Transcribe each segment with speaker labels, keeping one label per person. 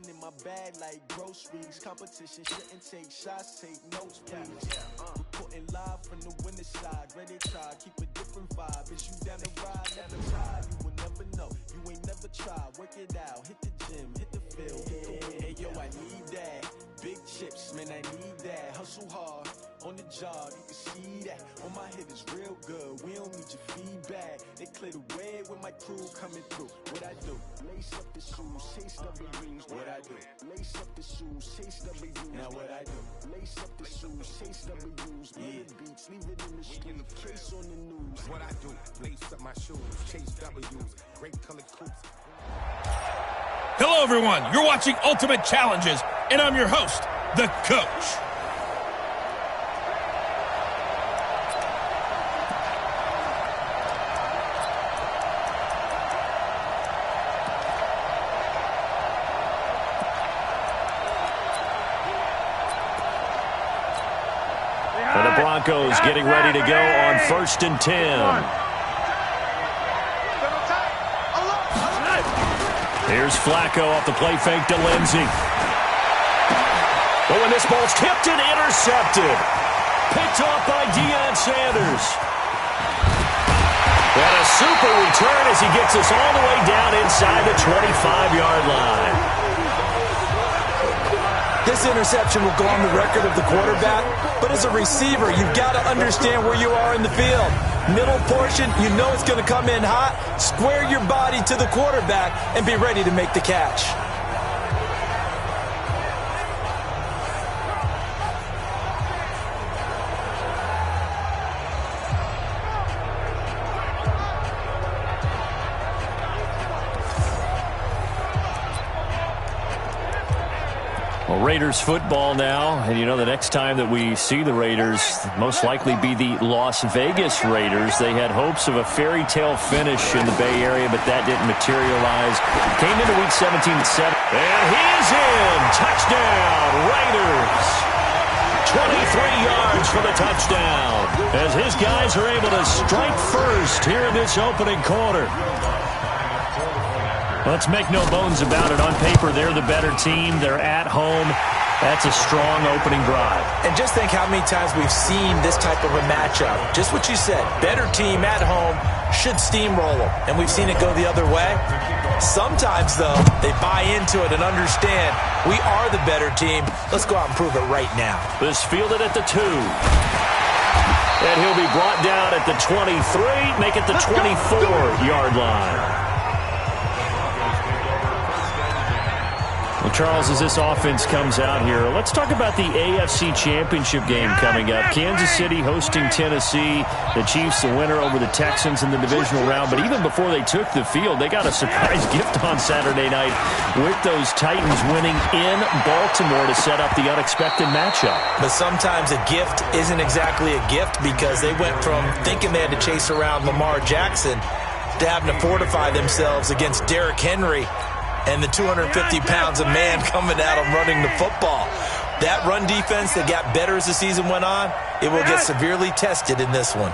Speaker 1: in my bag like groceries. Competition shouldn't take shots, take notes, please. Reporting live from the winter side. Ready to try, keep a different vibe. Is you down the ride? Never try, you will never know. You ain't never tried. Work it out, hit the gym, hit the field, hit the win. Hey yo, I need that. Big chips, man, I need that. Hustle hard, on the job, you can see that. On my hit is real good, we don't need your feedback. They clear the way when my crew coming through. What I do? Lace up the shoes, chase W's. What I do? Lace up the shoes, chase W's. Now what I do? Lace up the shoes, chase W's. Yeah, beats, leave it in the street, case on the news.
Speaker 2: What I do? Lace up my shoes, chase W's. Great colored coops.
Speaker 3: Hello, everyone. You're watching Ultimate Challenges, and I'm your host, the Coach.
Speaker 4: And the Broncos getting ready to go on 1st and 10. Here's Flacco off the play fake to Lindsey. But when this ball's tipped and intercepted. Picked off by Deion Sanders. And a super return as he gets us all the way down inside the 25-yard line.
Speaker 5: This interception will go on the record of the quarterback, but as a receiver, you've got to understand where you are in the field. Middle portion, you know it's going to come in hot. Square your body to the quarterback and be ready to make the catch.
Speaker 4: Well, Raiders football now, and you know the next time that we see the Raiders, most likely be the Las Vegas Raiders. They had hopes of a fairy tale finish in the Bay Area, but that didn't materialize. Came into Week 17 at 7. And he's in! Touchdown, Raiders! 23 yards for the touchdown, as his guys are able to strike first here in this opening quarter. Let's make no bones about it. On paper, they're the better team. They're at home. That's a strong opening drive.
Speaker 5: And just think how many times we've seen this type of a matchup. Just what you said, better team at home should steamroll them. And we've seen it go the other way. Sometimes, though, they buy into it and understand we are the better team. Let's go out and prove it right now.
Speaker 4: This fielded at the 2. And he'll be brought down at the 23, make it the 24-yard line. Well, Charles, as this offense comes out here, let's talk about the AFC Championship game coming up. Kansas City hosting Tennessee. The Chiefs the winner over the Texans in the divisional round. But even before they took the field, they got a surprise gift on Saturday night with those Titans winning in Baltimore to set up the unexpected matchup.
Speaker 5: But sometimes a gift isn't exactly a gift because they went from thinking they had to chase around Lamar Jackson to having to fortify themselves against Derrick Henry and the 250 pounds of man coming at them running the football. That run defense that got better as the season went on, it will get severely tested in this one.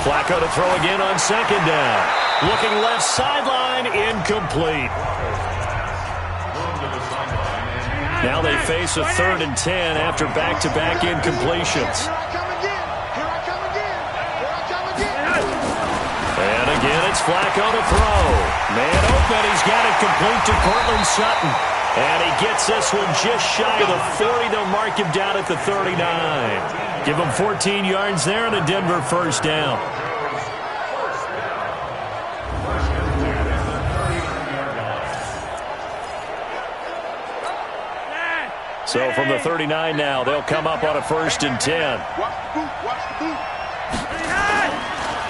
Speaker 4: Flacco to throw again on 2nd down. Looking left sideline, incomplete. Now they face a 3rd and 10 after back-to-back incompletions. And again, it's Flacco to throw. Man open, he's got it complete to Courtland Sutton. And he gets this one just shy of the 40. They'll mark him down at the 39. Give him 14 yards there and a Denver first down. So from the 39 now, they'll come up on a 1st and 10.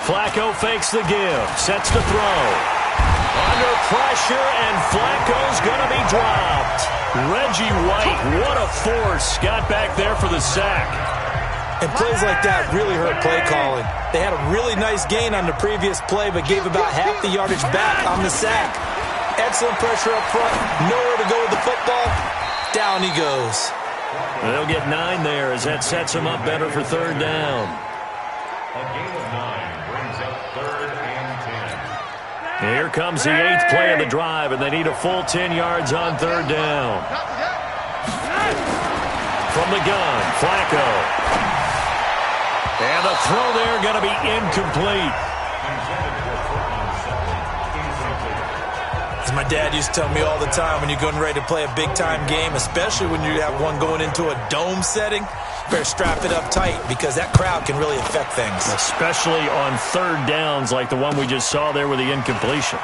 Speaker 4: Flacco fakes the give, sets the throw. Under pressure, and Flacco's going to be dropped. Reggie White, what a force. Got back there for the sack.
Speaker 5: And plays like that really hurt play calling. They had a really nice gain on the previous play, but gave about half the yardage back on the sack. Excellent pressure up front. Nowhere to go with the football. Down he goes.
Speaker 4: They'll get 9 there as that sets him up better for 3rd down.
Speaker 6: A gain of 9 brings up 3rd and 10.
Speaker 4: Here comes the 8th play of the drive, and they need a full 10 yards on 3rd down. From the gun, Flacco. And the throw there going to be incomplete.
Speaker 5: As my dad used to tell me all the time, when you're getting ready to play a big-time game, especially when you have one going into a dome setting, you better strap it up tight because that crowd can really affect things.
Speaker 4: Especially on 3rd downs like the one we just saw there with the incompletion.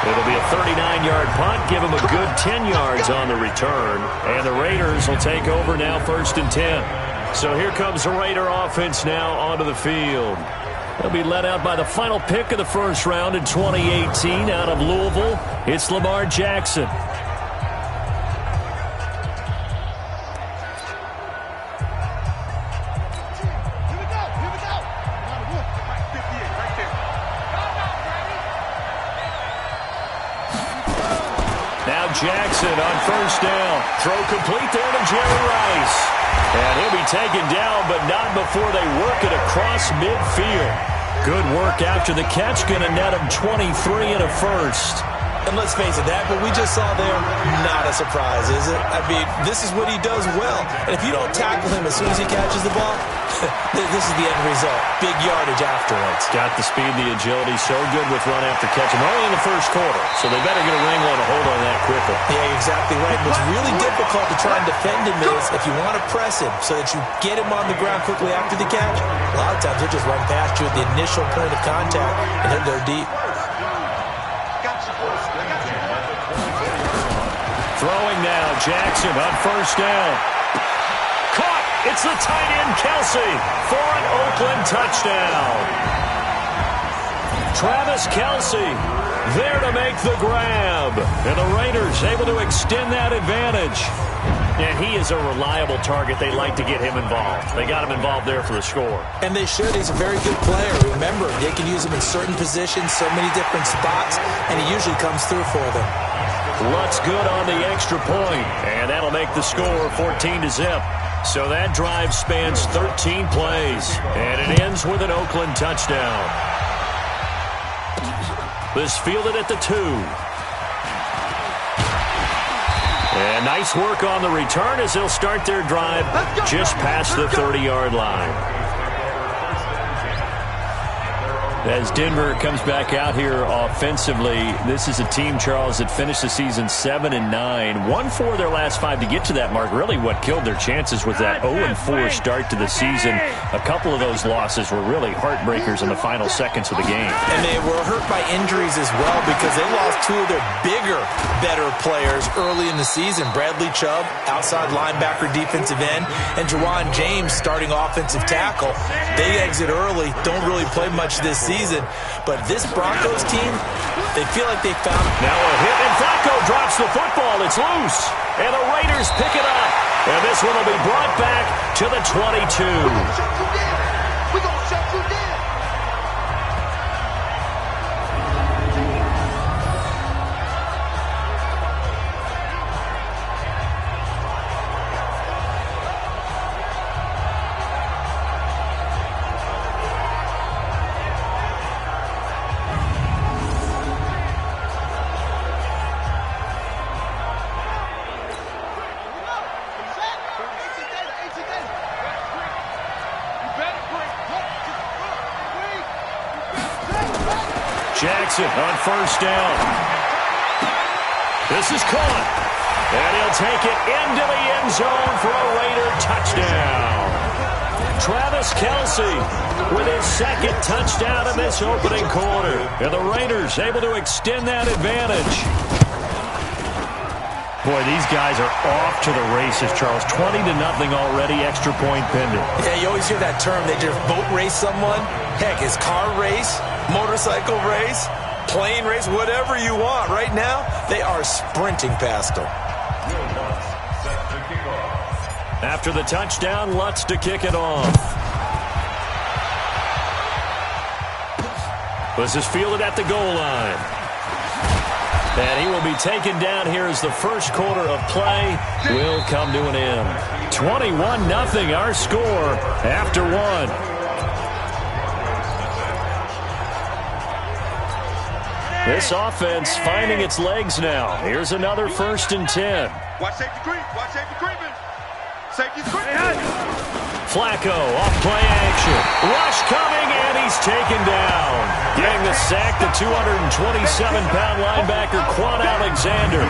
Speaker 4: It'll be a 39-yard punt, give them a good 10 yards on the return. And the Raiders will take over now 1st and 10. So here comes the Raider offense now onto the field. They'll be led out by the final pick of the 1st round in 2018 out of Louisville. It's Lamar Jackson. Now Jackson on 1st down. Throw complete there to Jerry Rice. And he'll be taken down, but not before they work it across midfield. Good work after the catch. Going to net him 23 and a first.
Speaker 5: And let's face it, that what we just saw there, not a surprise, is it? I mean, this is what he does well. And if you don't tackle him as soon as he catches the ball, this is the end result. Big yardage afterwards.
Speaker 4: Got the speed, the agility, so good with run after catch. And only in the 1st quarter, so they better get a wrangle and a hold on that quickly.
Speaker 5: Yeah, exactly right. What's really difficult to try and defend him is if you want to press him so that you get him on the ground quickly after the catch, a lot of times he'll just run past you at the initial point of contact and hit there deep.
Speaker 4: Throwing now, Jackson on 1st down. Caught! It's the tight end, Kelsey, for an Oakland touchdown. Travis Kelsey there to make the grab. And the Raiders able to extend that advantage. And he is a reliable target. They like to get him involved. They got him involved there for the score.
Speaker 5: And they should. He's a very good player. Remember, they can use him in certain positions, so many different spots, and he usually comes through for them.
Speaker 4: Lutz good on the extra point, and that'll make the score 14-0. So that drive spans 13 plays, and it ends with an Oakland touchdown. This fielded at the 2. And nice work on the return as they'll start their drive just past the 30-yard line. As Denver comes back out here offensively, this is a team, Charles, that finished the season 7-9. 1-4 their last 5 to get to that mark. Really what killed their chances was that 0-4 start to the season. A couple of those losses were really heartbreakers in the final seconds of the game.
Speaker 5: And they were hurt by injuries as well because they lost 2 of their bigger, better players early in the season. Bradley Chubb, outside linebacker, defensive end, and Jawan James, starting offensive tackle. They exit early, don't really play much this season. But this Broncos team, they feel like they found...
Speaker 4: Now a hit, and Flacco drops the football. It's loose. And the Raiders pick it up. And this one will be brought back to the 22.
Speaker 1: We're going to shut you down.
Speaker 4: Jackson on 1st down. This is caught. And he'll take it into the end zone for a Raider touchdown. Travis Kelsey with his 2nd touchdown in this opening quarter. And the Raiders able to extend that advantage. Boy, these guys are off to the races, Charles. 20-0 already, extra point pending.
Speaker 5: Yeah, you always hear that term. They just boat race someone. Heck, it's car race, motorcycle race, plane race, whatever you want. Right now, they are sprinting past them.
Speaker 4: After the touchdown, Lutz to kick it off. This is fielded at the goal line. And he will be taken down here as the first quarter of play will come to an end. 21-0 our score after 1. This offense finding its legs now. Here's another 1st and 10.
Speaker 6: Watch safety creep. Watch safety creeping. Safety's creeping.
Speaker 4: Flacco off play action. Rush coming, and he's taken down. Getting the sack, the 227-pound linebacker, Quan Alexander.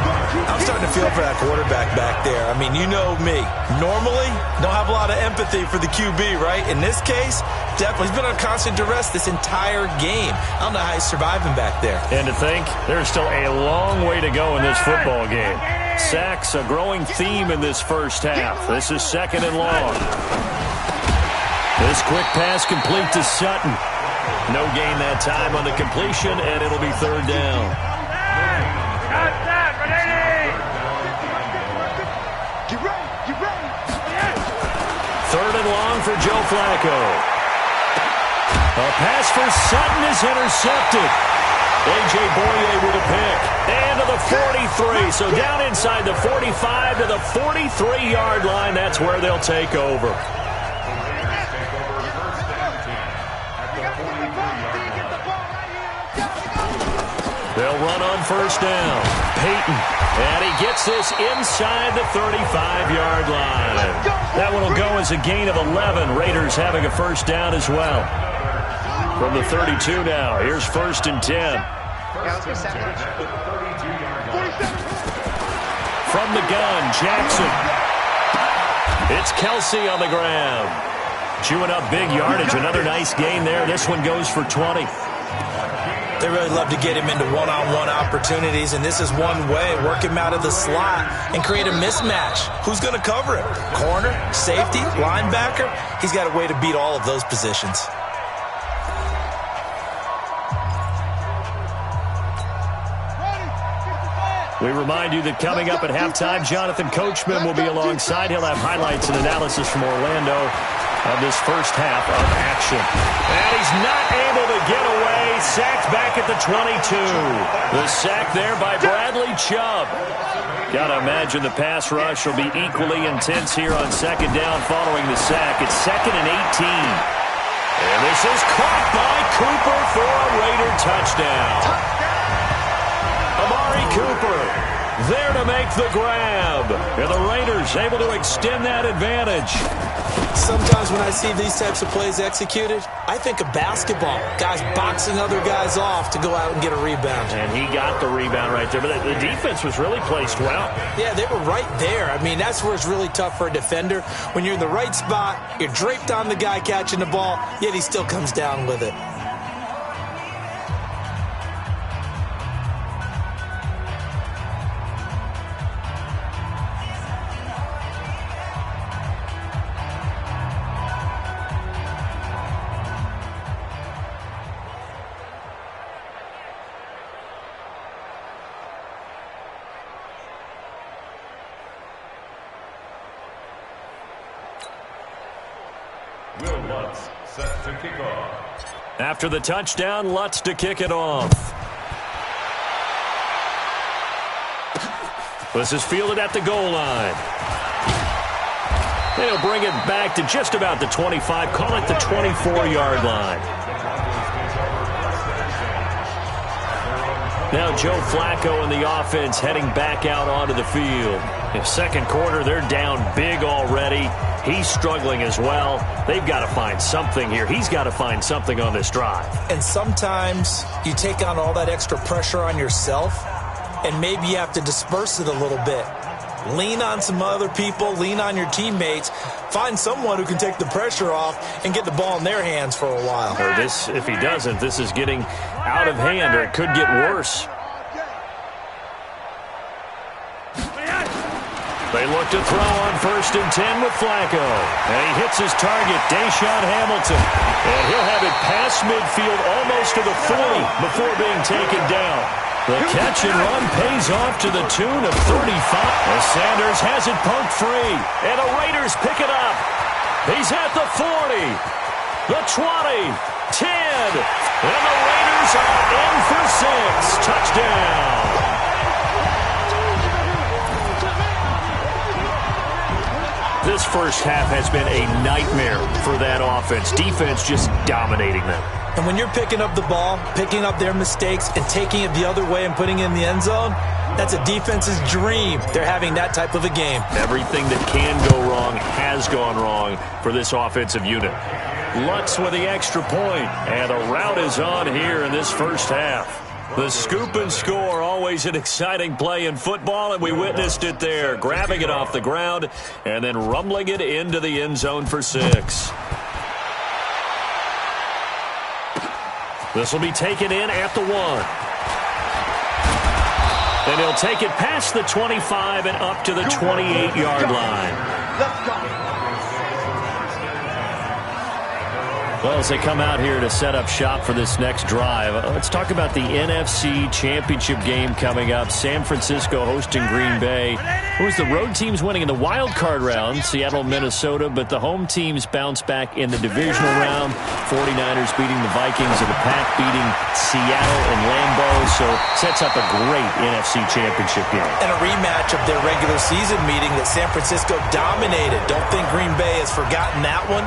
Speaker 5: I'm starting to feel for that quarterback back there. I mean, you know me. Normally, don't have a lot of empathy for the QB, right? In this case, definitely. He's been on constant duress this entire game. I don't know how he's surviving back there.
Speaker 4: And to think, there's still a long way to go in this football game. Sacks, a growing theme in this first half. This is 2nd and long. This quick pass complete to Sutton. No gain that time on the completion, and it'll be 3rd down. 3rd and long for Joe Flacco. A pass for Sutton is intercepted. A.J. Boye with a pick. And to the 43. So down inside the 45 to the 43-yard line. That's where they'll take over. They'll run on 1st down. Peyton. And he gets this inside the 35-yard line. That one will go as a gain of 11. Raiders having a 1st down as well. From the 32 now. Here's 1st and 10. From the gun, Jackson. It's Kelsey on the ground. Chewing up big yardage. Another nice gain there. This one goes for 20.
Speaker 5: They really love to get him into one-on-one opportunities, and this is one way. Work him out of the slot and create a mismatch. Who's going to cover him? Corner, safety, linebacker? He's got a way to beat all of those positions.
Speaker 4: We remind you that coming up at halftime, Jonathan Coachman will be alongside. He'll have highlights and analysis from Orlando of this first half of action. And he's not able to get away. Sacked back at the 22. The sack there by Bradley Chubb. Got to imagine the pass rush will be equally intense here on 2nd down following the sack. It's 2nd and 18. And this is caught by Cooper for a Raider touchdown. Amari Cooper there to make the grab. And the Raiders able to extend that advantage.
Speaker 5: Sometimes when I see these types of plays executed, I think of basketball. Guys boxing other guys off to go out and get a rebound.
Speaker 4: And he got the rebound right there. But the defense was really placed well.
Speaker 5: Yeah, they were right there. I mean, that's where it's really tough for a defender. When you're in the right spot, you're draped on the guy catching the ball, yet he still comes down with it.
Speaker 7: Set to kick off.
Speaker 4: After the touchdown, Lutz to kick it off. This is fielded at the goal line. They'll bring it back to just about the 25, call it the 24-yard line. Now Joe Flacco and the offense heading back out onto the field. In 2nd quarter, they're down big already. He's struggling as well. They've got to find something here. He's got to find something on this drive.
Speaker 5: And sometimes you take on all that extra pressure on yourself, and maybe you have to disperse it a little bit. Lean on some other people. Lean on your teammates. Find someone who can take the pressure off and get the ball in their hands for a while.
Speaker 4: Or this, if he doesn't, this is getting out of hand, or it could get worse. They look to throw on 1st and 10 with Flacco. And he hits his target, Deshaun Hamilton. And he'll have it past midfield almost to the 40 before being taken down. The catch and run pays off to the tune of 35. As Sanders has it pumped free. And the Raiders pick it up. He's at the 40, the 20, 10. And the Raiders are in for 6. Touchdown. This first half has been a nightmare for that offense. Defense just dominating them.
Speaker 5: And when you're picking up the ball, picking up their mistakes, and taking it the other way and putting it in the end zone, that's a defense's dream. They're having that type of a game.
Speaker 4: Everything that can go wrong has gone wrong for this offensive unit. Lutz with the extra point, and the rout is on here in this first half. The scoop and score, always an exciting play in football, and we witnessed it there, grabbing it off the ground and then rumbling it into the end zone for 6. This will be taken in at the 1. And he'll take it past the 25 and up to the 28-yard line.
Speaker 6: Let's go.
Speaker 4: Well, as they come out here to set up shop for this next drive, let's talk about the NFC Championship game coming up. San Francisco hosting Green Bay. It was the road teams winning in the wild card round, Seattle, Minnesota, but the home teams bounced back in the divisional round. 49ers beating the Vikings, and the Pack beating Seattle and Lambeau, so sets up a great NFC Championship game.
Speaker 5: And a rematch of their regular season meeting that San Francisco dominated. Don't think Green Bay has forgotten that one.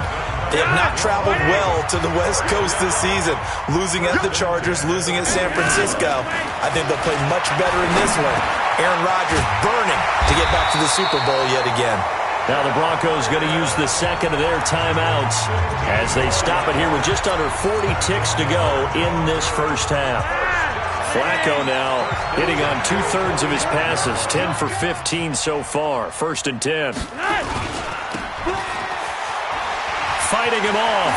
Speaker 5: They have not traveled well to the West Coast this season, losing at the Chargers, losing at San Francisco. I think they'll play much better in this one. Aaron Rodgers burning to get back to the Super Bowl yet again.
Speaker 4: Now the Broncos going to use the second of their timeouts as they stop it here with just under 40 ticks to go in this first half. Flacco now hitting on 2/3 of his passes, 10 for 15 so far. 1st and 10. Fighting him off.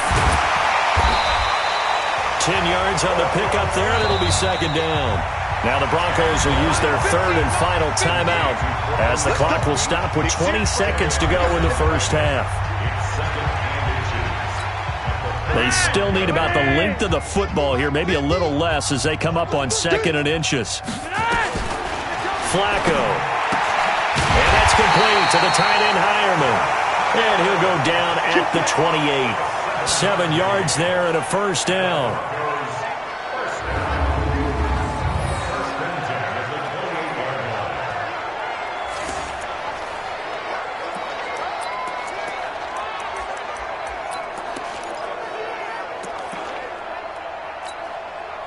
Speaker 4: 10 yards on the pickup there, and it'll be 2nd down. Now the Broncos will use their 3rd and final timeout as the clock will stop with 20 seconds to go in the first half. They still need about the length of the football here, maybe a little less as they come up on 2nd and inches. Flacco. And that's complete to the tight end Hireman. And he'll go down at the 28. 7 yards there and a first down.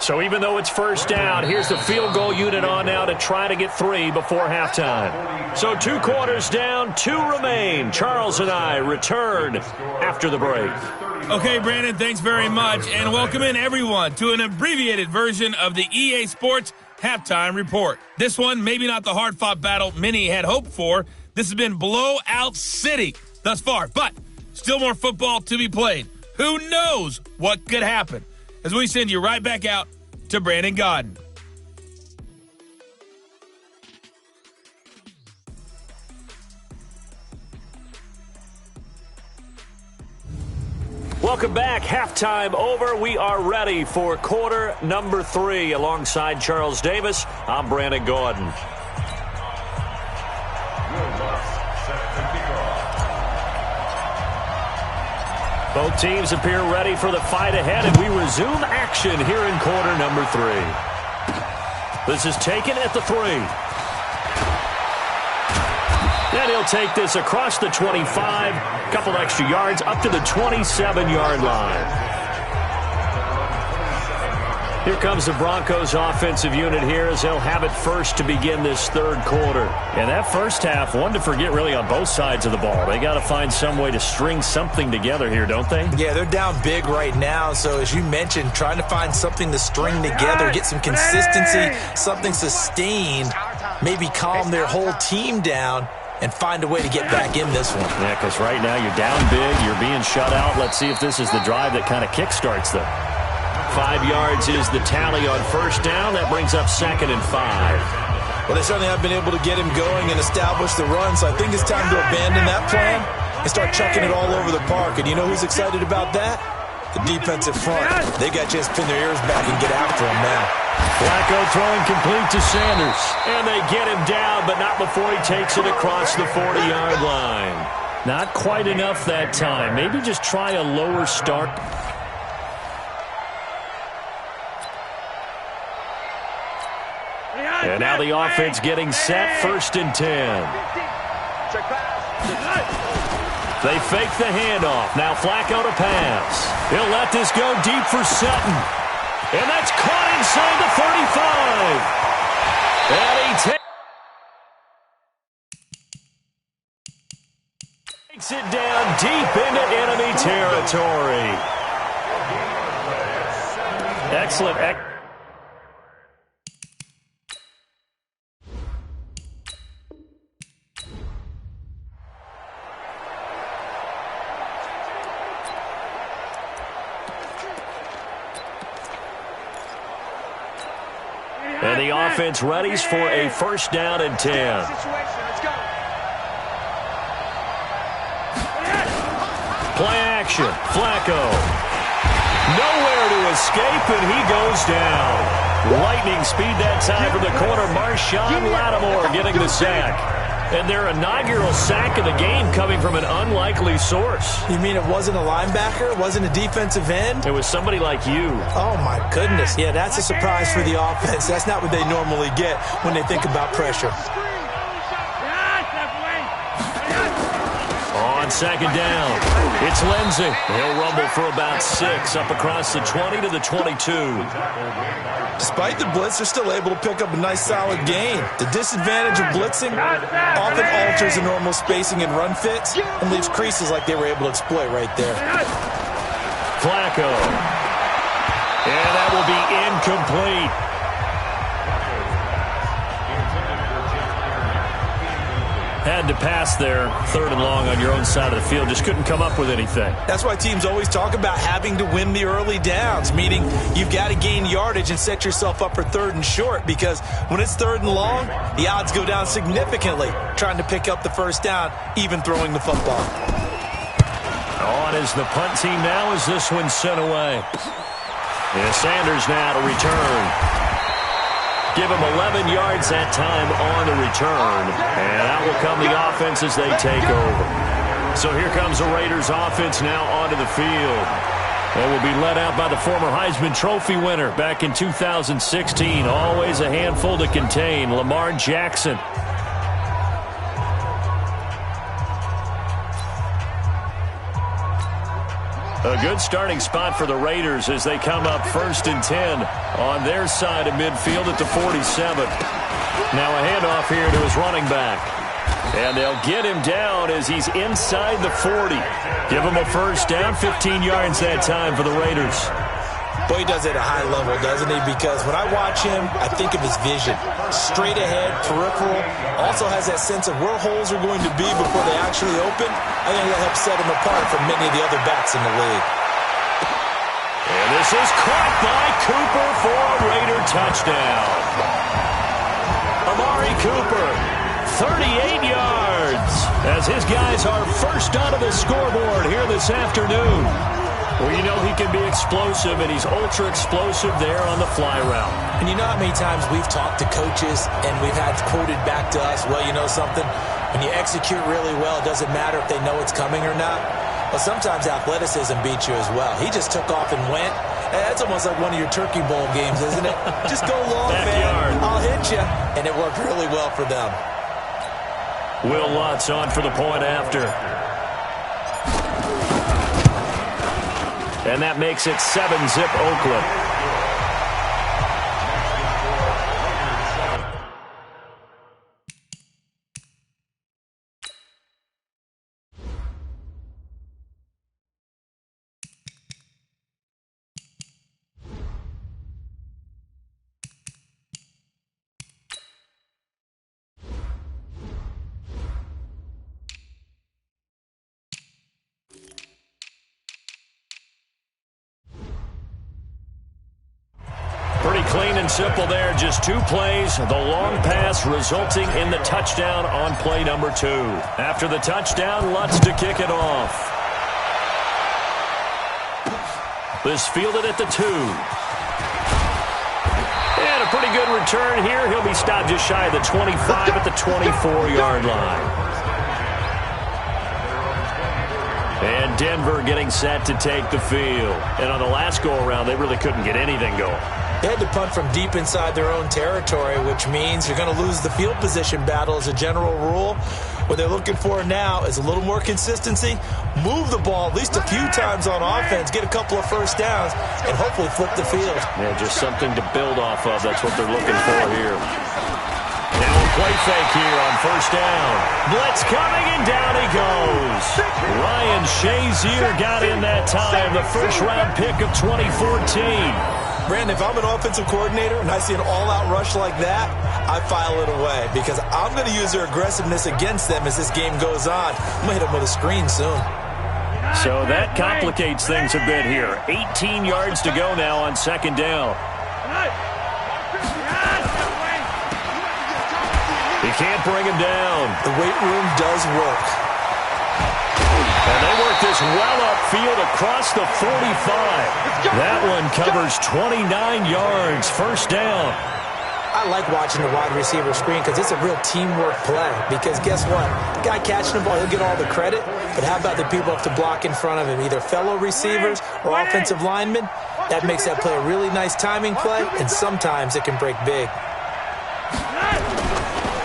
Speaker 4: So even though it's first down, here's the field goal unit on now to try to get 3 before halftime. So 2 quarters down, 2 remain. Charles and I return after the break.
Speaker 3: Okay, Brandon, thanks very much. And welcome in, everyone, to an abbreviated version of the EA Sports Halftime Report. This one, maybe not the hard-fought battle many had hoped for. This has been blowout city thus far, but still more football to be played. Who knows what could happen? As we send you right back out to Brandon Gaudin.
Speaker 4: Welcome back. Halftime over. We are ready for quarter number 3. Alongside Charles Davis, I'm Brandon Gaudin. Both teams appear ready for the fight ahead, and we resume action here in quarter number 3. This is taken at the 3. And he'll take this across the 25, couple extra yards, up to the 27-yard line. Here comes the Broncos offensive unit here as they'll have it first to begin this 3rd quarter. And that first half, one to forget really on both sides of the ball. They got to find some way to string something together here, don't they?
Speaker 5: Yeah, they're down big right now. So as you mentioned, trying to find something to string together, get some consistency, something sustained, maybe calm their whole team down and find a way to get back in this one.
Speaker 4: Yeah, because right now you're down big, you're being shut out. Let's see if this is the drive that kind of kickstarts them. 5 yards is the tally on first down. That brings up 2nd and 5.
Speaker 5: Well, they certainly have been able to get him going and establish the run, so I think it's time to abandon that plan and start chucking it all over the park. And you know who's excited about that? The defensive front. They got a chance to pin their ears back and get after him now.
Speaker 4: Flacco throwing complete to Sanders. And they get him down, but not before he takes it across the 40-yard line. Not quite enough that time. Maybe just try a lower start. And now the offense getting set, 1st and 10. They fake the handoff. Now Flacco to pass. He'll let this go deep for Sutton. And that's caught inside the 35. And he takes it down deep into enemy territory. Excellent. And the offense readies for a first down and 10. Play action. Flacco. Nowhere to escape, and he goes down. Lightning speed that time from the corner. Marshawn Lattimore getting the sack. And their inaugural sack of the game coming from an unlikely source.
Speaker 5: You mean it wasn't a linebacker? It wasn't a defensive end?
Speaker 4: It was somebody like you.
Speaker 5: Oh, my goodness. Yeah, that's a surprise for the offense. That's not what they normally get when they think about pressure.
Speaker 4: On second down, it's Lindsey. He'll rumble for about 6 up across the 20 to the 22.
Speaker 5: Despite the blitz, they're still able to pick up a nice solid gain. The disadvantage of blitzing often alters the normal spacing and run fits and leaves creases like they were able to exploit right there.
Speaker 4: Flacco. And that will be incomplete. Had to pass there, 3rd and long on your own side of the field. Just couldn't come up with anything.
Speaker 5: That's why teams always talk about having to win the early downs, meaning you've got to gain yardage and set yourself up for 3rd and short, because when it's 3rd and long, the odds go down significantly trying to pick up the first down, even throwing the football.
Speaker 4: On is the punt team now as this one's sent away. And Sanders now to return. Give him 11 yards that time on the return. And out will come the offense as they take over. So here comes the Raiders offense now onto the field. They will be led out by the former Heisman Trophy winner back in 2016. Always a handful to contain, Lamar Jackson. A good starting spot for the Raiders as they come up 1st and 10 on their side of midfield at the 47. Now a handoff here to his running back. And they'll get him down as he's inside the 40. Give him a first down, 15 yards that time for the Raiders.
Speaker 5: Boy, he does it at a high level, doesn't he? Because when I watch him, I think of his vision. Straight ahead, peripheral. Also has that sense of where holes are going to be before they actually open. I think that helps set him apart from many of the other backs in the league.
Speaker 4: And this is caught by Cooper for a Raider touchdown. Amari Cooper, 38 yards, as his guys are first onto the scoreboard here this afternoon. Well, you know he can be explosive, and he's ultra-explosive there on the fly route.
Speaker 5: And you know how many times we've talked to coaches and we've had quoted back to us, well, you know something? When you execute really well, it doesn't matter if they know it's coming or not. But sometimes athleticism beats you as well. He just took off and went. That's almost like one of your Turkey Bowl games, isn't it? Just go long, man. I'll hit you. And it worked really well for them.
Speaker 4: Will Lutz on for the point after. And that makes it 7-zip Oakland. Clean and simple there, just 2 plays. The long pass resulting in the touchdown on play number 2. After the touchdown, Lutz to kick it off. This fielded at the 2. And a pretty good return here. He'll be stopped just shy of the 25 at the 24-yard line. And Denver getting set to take the field. And on the last go-around, they really couldn't get anything going.
Speaker 5: They had to punt from deep inside their own territory, which means you're going to lose the field position battle as a general rule. What they're looking for now is a little more consistency, move the ball at least a few times on offense, get a couple of first downs, and hopefully flip the field.
Speaker 4: Yeah, just something to build off of. That's what they're looking for here. Now a play fake here on first down. Blitz coming, and down he goes. Ryan Shazier got in that time, the first-round pick of 2014.
Speaker 5: Brandon, if I'm an offensive coordinator and I see an all-out rush like that, I file it away because I'm going to use their aggressiveness against them as this game goes on. I'm going to hit them with a screen soon.
Speaker 4: So that complicates things a bit here. 18 yards to go now on second down. He can't bring him down.
Speaker 5: The weight room does work.
Speaker 4: And they work this well upfield across the 45. That one covers 29 yards, first down.
Speaker 5: I like watching the wide receiver screen because it's a real teamwork play. Because guess what? The guy catching the ball, he'll get all the credit. But how about the people up to block in front of him, either fellow receivers or offensive linemen? That makes that play a really nice timing play, and sometimes it can break big.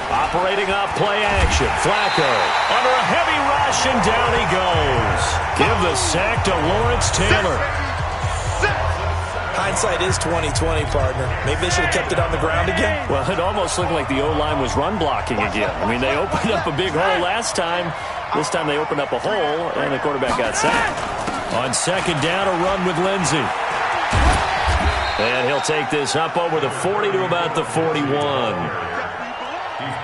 Speaker 4: Operating off play action. Flacco under a heavy rush, and down he goes. Give the sack to Lawrence Taylor.
Speaker 5: Hindsight is 20/20, partner. Maybe they should have kept it on the ground again.
Speaker 4: Well, it almost looked like the O-line was run blocking again. I mean, they opened up a big hole last time. This time they opened up a hole, and the quarterback got sacked. On second down, a run with Lindsey. And he'll take this up over the 40 to about the 41.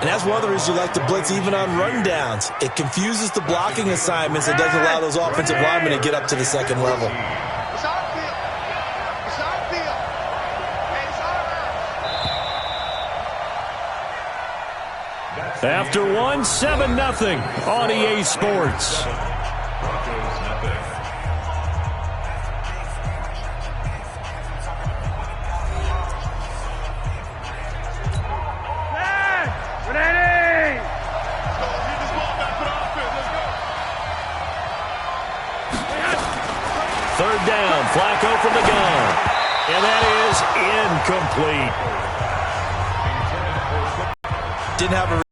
Speaker 5: And that's one of the reasons you like to blitz even on rundowns. It confuses the blocking assignments. It doesn't allow those offensive linemen to get up to the second level.
Speaker 4: After one, 7-0 on EA Sports. Third down, Flacco from the gun. And that is incomplete.
Speaker 5: Didn't have a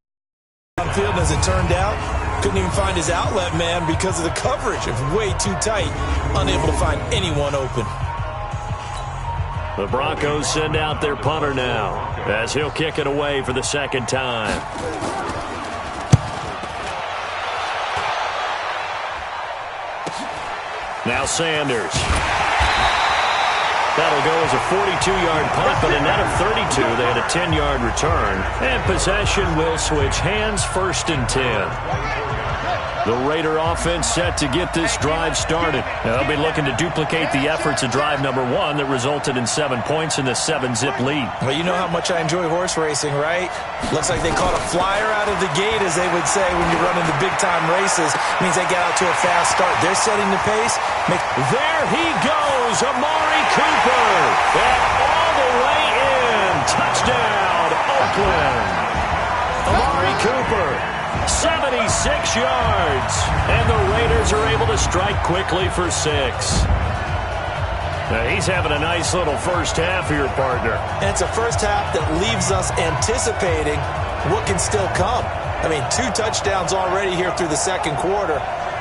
Speaker 5: field as it turned out. Couldn't even find his outlet man because of the coverage. It was way too tight. Unable to find anyone open.
Speaker 4: The Broncos send out their punter now as he'll kick it away for the second time. Now Sanders. That'll go as a 42-yard punt, but a net of 32. They had a 10-yard return. And possession will switch hands, first and 10. The Raider offense set to get this drive started. Now, they'll be looking to duplicate the efforts of drive number one that resulted in 7 points in the 7-zip lead.
Speaker 5: Well, you know how much I enjoy horse racing, right? Looks like they caught a flyer out of the gate, as they would say when you run into big-time races. Means they get out to a fast start. They're setting the pace.
Speaker 4: There he goes, Amari Cooper. And all the way in. Touchdown, Oakland. Amari Cooper, 76 yards. And the Raiders are able to strike quickly for 6. Now, he's having a nice little first half here, partner.
Speaker 5: And it's a first half that leaves us anticipating what can still come. I mean, 2 touchdowns already here through the second quarter.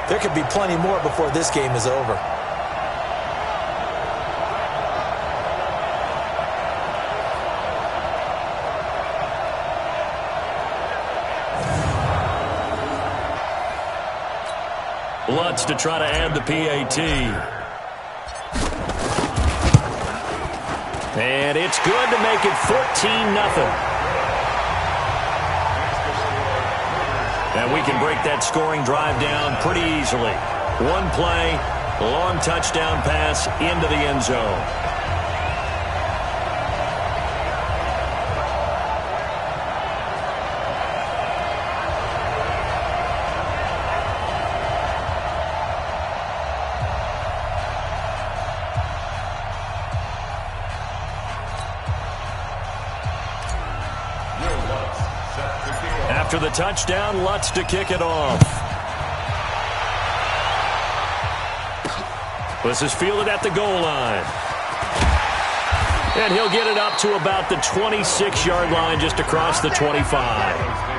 Speaker 5: There could be plenty more before this game is over.
Speaker 4: Lutz to try to add the PAT. And it's good to make it 14-0. And we can break that scoring drive down pretty easily. One play, long touchdown pass into the end zone. After the touchdown, Lutz to kick it off. This is fielded at the goal line. And he'll get it up to about the 26-yard line, just across the 25.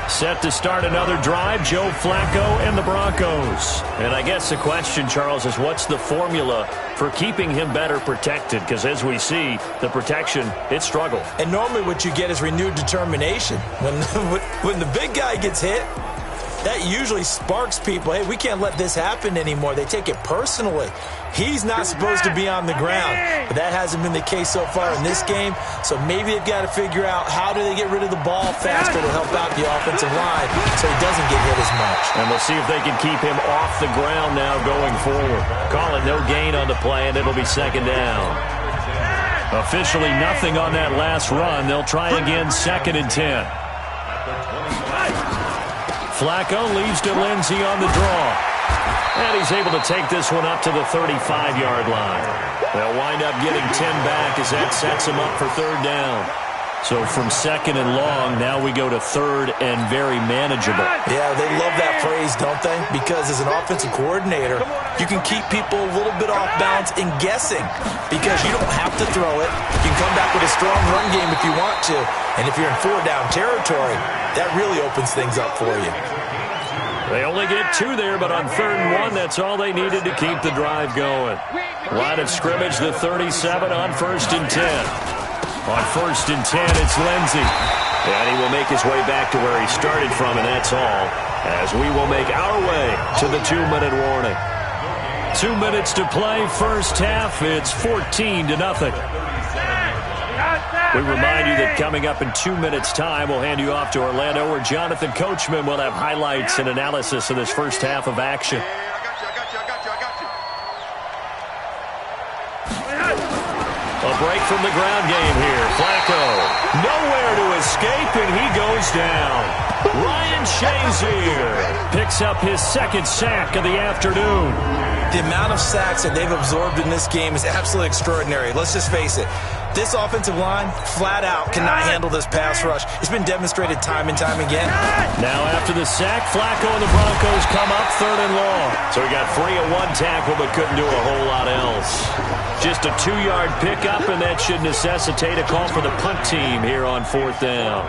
Speaker 4: Set to start another drive, Joe Flacco and the Broncos. And I guess the question, Charles, is what's the formula for keeping him better protected? Because as we see, the protection, it struggled.
Speaker 5: And normally what you get is renewed determination. When the big guy gets hit, that usually sparks people. Hey, we can't let this happen anymore. They take it personally. He's not supposed to be on the ground, but that hasn't been the case so far in this game. So maybe they've got to figure out how do they get rid of the ball faster to help out the offensive line so he doesn't get hit as much.
Speaker 4: And we'll see if they can keep him off the ground now going forward. Call it no gain on the play, and it'll be second down. Officially nothing on that last run. They'll try again, 2nd and 10. Flacco leaves to Lindsey on the draw. And he's able to take this one up to the 35-yard line. They'll wind up getting 10 back as that sets him up for 3rd down. So from 2nd and long, now we go to 3rd and very manageable.
Speaker 5: Yeah, they love that phrase, don't they? Because as an offensive coordinator, you can keep people a little bit off balance and guessing because you don't have to throw it. You can come back with a strong run game if you want to. And if you're in 4-down territory, that really opens things up for you.
Speaker 4: They only get 2 there, but on 3rd and 1, that's all they needed to keep the drive going. Line of scrimmage, the 37 on 1st and 10. On 1st and 10, it's Lindsey. And he will make his way back to where he started from, and that's all, as we will make our way to the 2-minute warning. 2 minutes to play, first half. It's 14-0. We remind you that coming up in 2 minutes' time, we'll hand you off to Orlando, where Jonathan Coachman will have highlights and analysis of this first half of action. A break from the ground game here. Flacco, nowhere to escape, and he goes down. Ryan Shazier picks up his 2nd sack of the afternoon.
Speaker 5: The amount of sacks that they've absorbed in this game is absolutely extraordinary. Let's just face it. This offensive line, flat out, cannot handle this pass rush. It's been demonstrated time and time again.
Speaker 4: Now after the sack, Flacco and the Broncos come up 3rd and long. So he got free of 1 tackle but couldn't do a whole lot else. Just a 2-yard pickup, and that should necessitate a call for the punt team here on 4th down.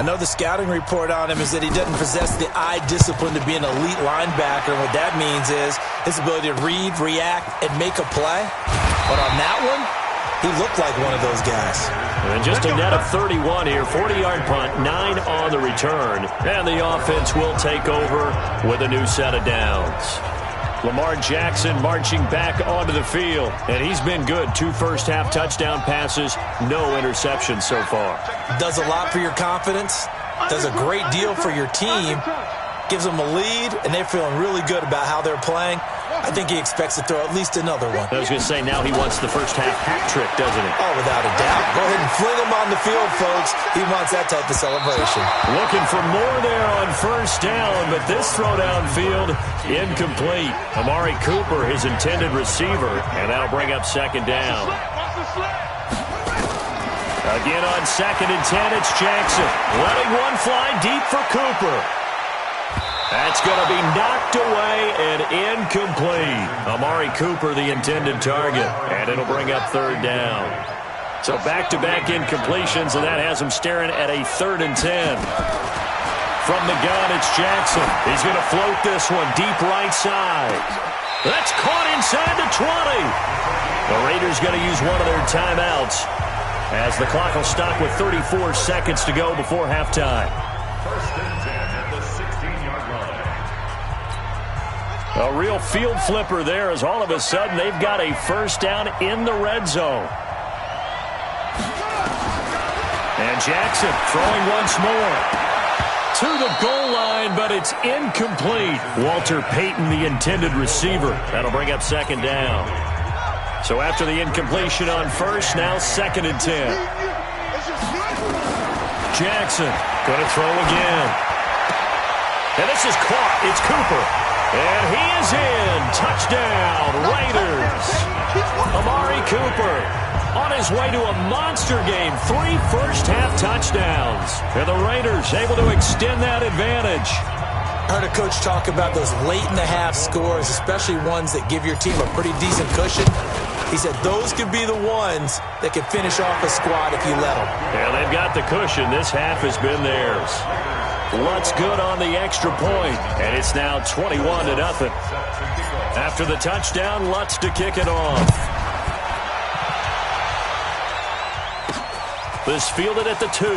Speaker 5: I know the scouting report on him is that he doesn't possess the eye discipline to be an elite linebacker. And what that means is his ability to read, react, and make a play. But on that one, he looked like one of those guys.
Speaker 4: And just a net of 31 here. 40-yard punt, 9 on the return. And the offense will take over with a new set of downs. Lamar Jackson marching back onto the field. And he's been good. 2 first-half touchdown passes, no interceptions so far.
Speaker 5: Does a lot for your confidence. Does a great deal for your team. Gives them a lead, and they're feeling really good about how they're playing. I think he expects to throw at least another one.
Speaker 4: I was going to say, now he wants the first-half hat trick, doesn't he?
Speaker 5: Oh, without a doubt. Go ahead and fling him on the field, folks. He wants that type of celebration.
Speaker 4: Looking for more there on 1st down, but this throw downfield, incomplete. Amari Cooper, his intended receiver, and that'll bring up 2nd down. Again on 2nd and 10, it's Jackson. Letting one fly deep for Cooper. That's going to be knocked away and incomplete. Amari Cooper, the intended target, and it'll bring up 3rd down. So back-to-back incompletions, and that has him staring at a 3rd and 10. From the gun, it's Jackson. He's going to float this one deep right side. That's caught inside the 20. The Raiders going to use one of their timeouts as the clock will stop with 34 seconds to go before halftime.
Speaker 7: 1st and 10 at the 16-yard line.
Speaker 4: A real field flipper there, as all of a sudden they've got a 1st down in the red zone. And Jackson throwing once more to the goal line, but it's incomplete. Walter Payton, the intended receiver. That'll bring up 2nd down. So after the incompletion on 1st, now 2nd and 10. Jackson going to throw again. And this is caught. It's Cooper. And he is in. Touchdown, Raiders. Amari Cooper on his way to a monster game. 3 first-half touchdowns. And the Raiders able to extend that advantage.
Speaker 5: I heard a coach talk about those late-in-the-half scores, especially ones that give your team a pretty decent cushion. He said those could be the ones that can finish off a squad if you let them.
Speaker 4: Yeah, they've got the cushion. This half has been theirs. Lutz good on the extra point, and it's now 21-0. After the touchdown, Lutz to kick it off. This fielded at the 2.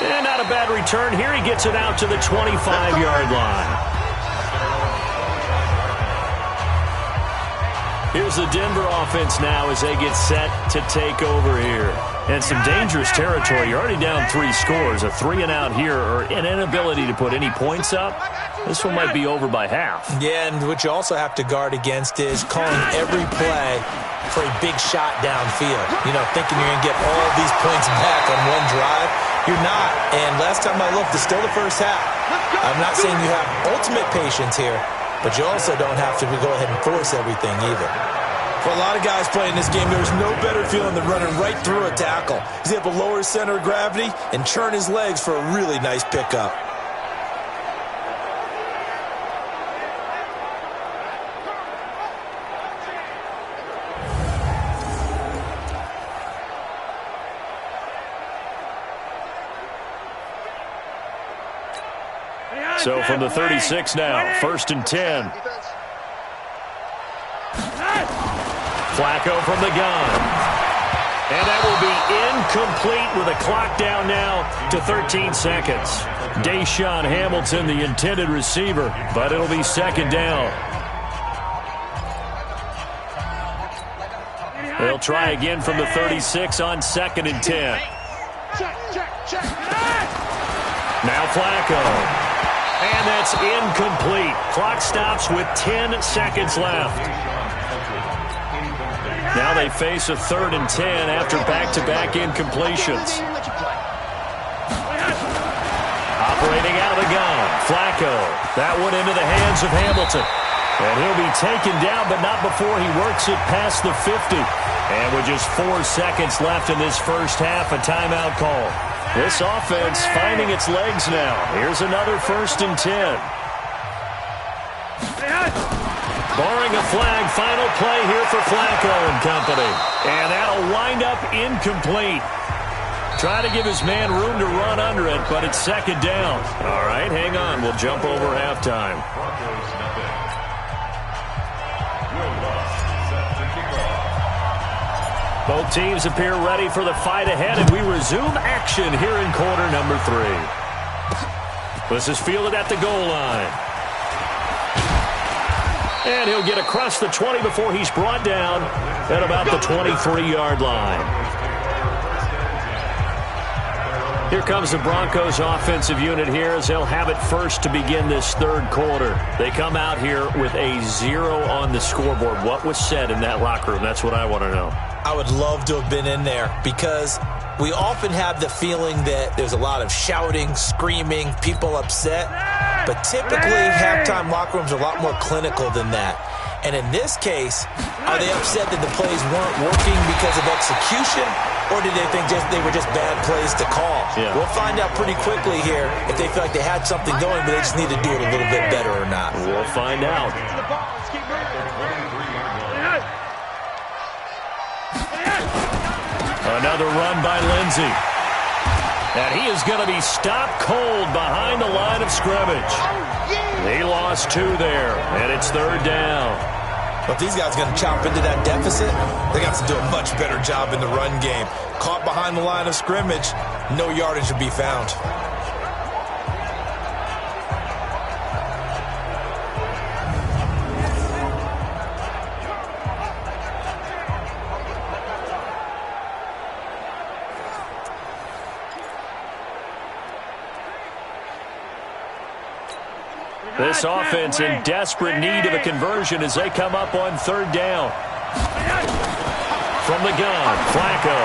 Speaker 4: And not a bad return here. He gets it out to the 25-yard line. Here's the Denver offense now as they get set to take over here. And some dangerous territory. You're already down 3 scores. A 3-and-out here or an inability to put any points up. This one might be over by half.
Speaker 5: Yeah, and what you also have to guard against is calling every play for a big shot downfield. You know, thinking you're going to get all these points back on one drive. You're not. And last time I looked, it's still the first half. I'm not saying you have ultimate patience here, but you also don't have to go ahead and force everything either. For a lot of guys playing this game, there's no better feeling than running right through a tackle. He's able to lower his center of gravity and churn his legs for a really nice pickup.
Speaker 4: So from the 36 now, 1st and 10. Flacco from the gun. And that will be incomplete with a clock down now to 13 seconds. Deshaun Hamilton, the intended receiver, but it'll be 2nd down. They'll try again from the 36 on 2nd and 10. Now Flacco. And that's incomplete. Clock stops with 10 seconds left. Now they face a 3rd and 10 after back-to-back incompletions. Operating out of the gun. Flacco. That one into the hands of Hamilton. And he'll be taken down, but not before he works it past the 50. And with just 4 seconds left in this first half, a timeout call. This offense finding its legs now. Here's another 1st and 10. Barring a flag, final play here for Flacco and company. And that'll wind up incomplete. Trying to give his man room to run under it, but it's 2nd down. All right, hang on. We'll jump over halftime. Both teams appear ready for the fight ahead, and we resume action here in quarter number 3. This is fielded at the goal line. And he'll get across the 20 before he's brought down at about the 23-yard line. Here comes the Broncos offensive unit here as they'll have it first to begin this 3rd quarter. They come out here with a 0 on the scoreboard. What was said in that locker room? That's what I want to know.
Speaker 5: I would love to have been in there because we often have the feeling that there's a lot of shouting, screaming, people upset. But typically, halftime locker rooms are a lot more clinical than that. And in this case, are they upset that the plays weren't working because of execution, or did they think they were just bad plays to call?
Speaker 4: Yeah.
Speaker 5: We'll find out pretty quickly here if they feel like they had something going, but they just need to do it a little bit better or not.
Speaker 4: We'll find out. Another run by Lindsey. And he is going to be stopped cold behind the line of scrimmage. He lost 2 there, and it's 3rd down.
Speaker 5: But these guys are going to chop into that deficit. They got to do a much better job in the run game. Caught behind the line of scrimmage, no yardage to be found.
Speaker 4: This offense in desperate need of a conversion as they come up on 3rd down. From the gun, Flacco.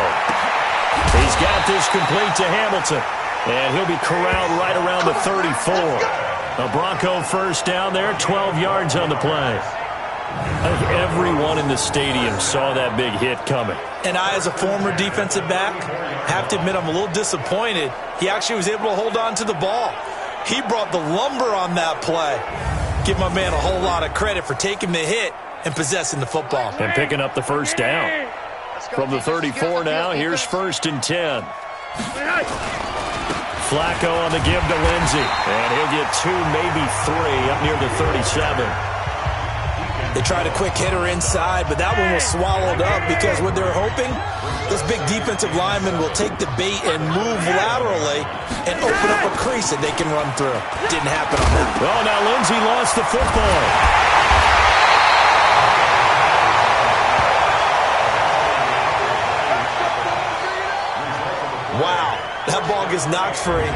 Speaker 4: He's got this complete to Hamilton. And he'll be corralled right around the 34. A Bronco 1st down there, 12 yards on the play. I think everyone in the stadium saw that big hit coming.
Speaker 5: And I, as a former defensive back, have to admit I'm a little disappointed. He actually was able to hold on to the ball. He brought the lumber on that play. Give my man a whole lot of credit for taking the hit and possessing the football.
Speaker 4: And picking up the first down. From the 34 now, here's 1st and 10. Flacco on the give to Lindsey. And he'll get 2, maybe 3 up near the 37.
Speaker 5: They tried a quick hitter inside, but that one was swallowed up because what they're hoping, this big defensive lineman will take the bait and move laterally and open up a crease that they can run through. Didn't happen on that.
Speaker 4: Well, now Lindsey lost the football.
Speaker 5: Wow, that ball gets knocked free,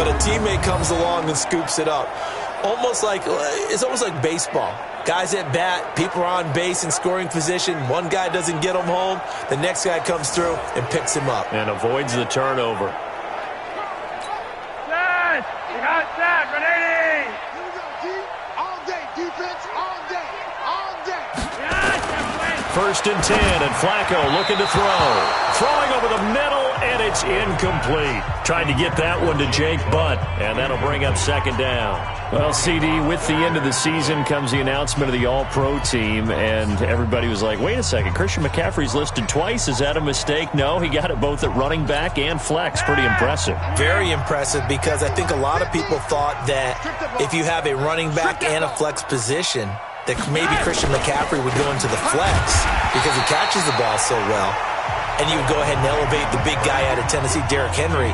Speaker 5: but a teammate comes along and scoops it up. It's almost like baseball. Guys at bat, people are on base in scoring position. One guy doesn't get him home. The next guy comes through and picks him up.
Speaker 4: And avoids the turnover.
Speaker 6: Yes! You got that, Renee!
Speaker 8: Here we go, D. All day, defense, all day, all day.
Speaker 6: Yes!
Speaker 4: 1st and 10, and Flacco looking to throw. Throwing over the middle, and it's incomplete. Tried to get that one to Jake Butt, and that'll bring up 2nd down. Well, CD, with the end of the season comes the announcement of the All-Pro team, and everybody was like, wait a second, Christian McCaffrey's listed twice. Is that a mistake? No, he got it both at running back and flex. Pretty impressive.
Speaker 5: Very impressive, because I think a lot of people thought that if you have a running back and a flex position, that maybe Christian McCaffrey would go into the flex because he catches the ball so well. And you would go ahead and elevate the big guy out of Tennessee, Derrick Henry,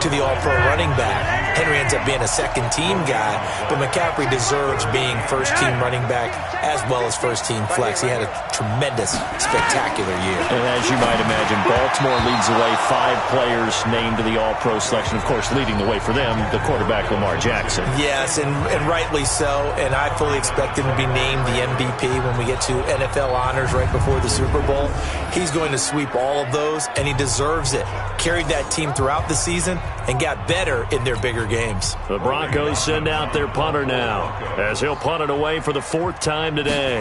Speaker 5: to the All-Pro running back. Henry ends up being a second-team guy, but McCaffrey deserves being first-team running back as well as first-team flex. He had a tremendous, spectacular year.
Speaker 4: And as you might imagine, Baltimore leads the way. 5 players named to the All-Pro selection. Of course, leading the way for them, the quarterback Lamar Jackson.
Speaker 5: Yes, and rightly so. And I fully expect him to be named the MVP when we get to NFL honors right before the Super Bowl. He's going to sweep all of those, and he deserves it. Carried that team throughout the season and got better in their bigger games.
Speaker 4: The Broncos send out their punter now, as he'll punt it away for the 4th time today.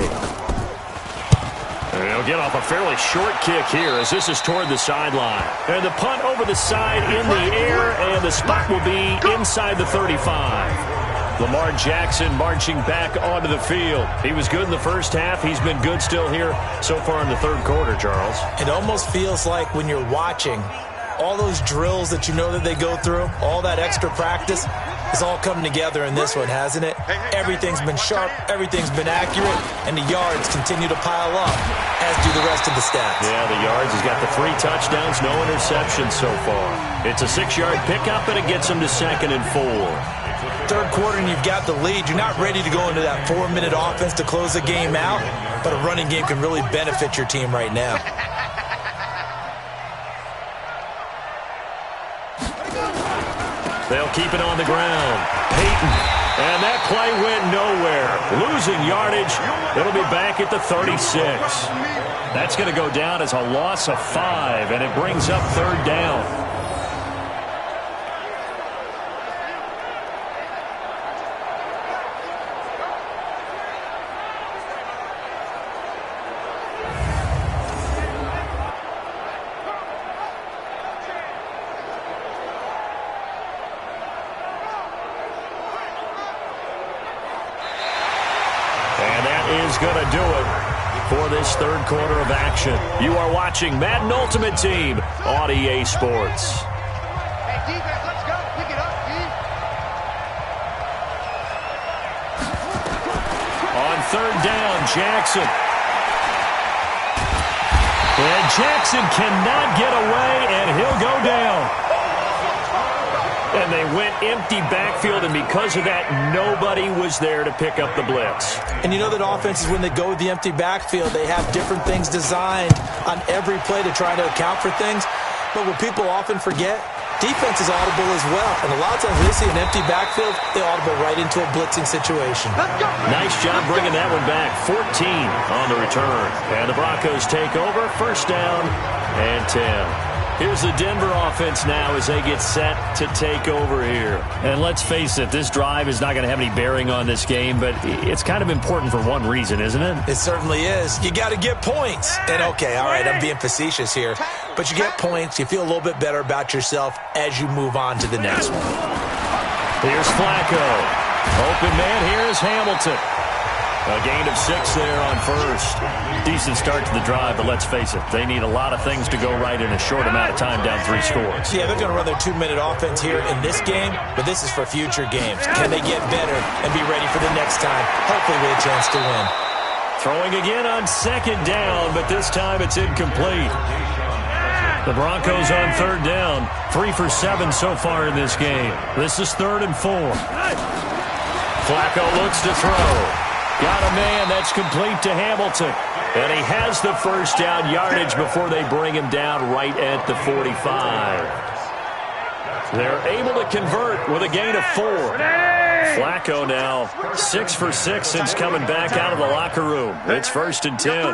Speaker 4: And he'll get off a fairly short kick here, as this is toward the sideline. And the punt over the side in the air, and the spot will be inside the 35. Lamar Jackson marching back onto the field. He was good in the first half. He's been good still here so far in the 3rd quarter, Charles.
Speaker 5: It almost feels like when you're watching, all those drills that you know that they go through, all that extra practice, it's all coming together in this one, hasn't it? Everything's been sharp, everything's been accurate, and the yards continue to pile up, as do the rest of the stats.
Speaker 4: Yeah, the yards, he's got the 3 touchdowns, no interceptions so far. It's a 6-yard pickup, and it gets him to 2nd and 4.
Speaker 5: 3rd quarter and you've got the lead. You're not ready to go into that 4-minute offense to close the game out, but a running game can really benefit your team right now.
Speaker 4: They'll keep it on the ground. Peyton. And that play went nowhere. Losing yardage. It'll be back at the 36. That's going to go down as a loss of 5, and it brings up 3rd down. Going to do it for this 3rd quarter of action. You are watching Madden Ultimate Team on EA Sports.
Speaker 8: Hey, defense, let's go. Pick it up, D.
Speaker 4: On 3rd down, Jackson. And Jackson cannot get away, and he'll go down. And they went empty backfield, and because of that, nobody was there to pick up the blitz.
Speaker 5: And you know that offenses, when they go with the empty backfield, they have different things designed on every play to try to account for things. But what people often forget, defense is audible as well. And a lot of times when they see an empty backfield, they audible right into a blitzing situation.
Speaker 4: Nice job bringing that one back. 14 on the return. And the Broncos take over. 1st down and 10. Here's the Denver offense now as they get set to take over here. And let's face it, this drive is not going to have any bearing on this game, but it's kind of important for one reason, isn't it?
Speaker 5: It certainly is. You got to get points. And okay, all right, I'm being facetious here, but you get points, you feel a little bit better about yourself as you move on to the next one.
Speaker 4: Here's Flacco. Open man here is Hamilton. A gain of 6 there on first. Decent start to the drive, but let's face it, they need a lot of things to go right in a short amount of time down 3 scores.
Speaker 5: Yeah, they're going to run their 2-minute offense here in this game, but this is for future games. Can they get better and be ready for the next time? Hopefully with a chance to win.
Speaker 4: Throwing again on 2nd down, but this time it's incomplete. The Broncos on 3rd down. 3 for 7 so far in this game. This is 3rd and 4. Flacco looks to throw. Got a man. That's complete to Hamilton. And he has the first down yardage before they bring him down right at the 45. They're able to convert with a gain of 4. Flacco now 6 for 6 since coming back out of the locker room. It's 1st and 10.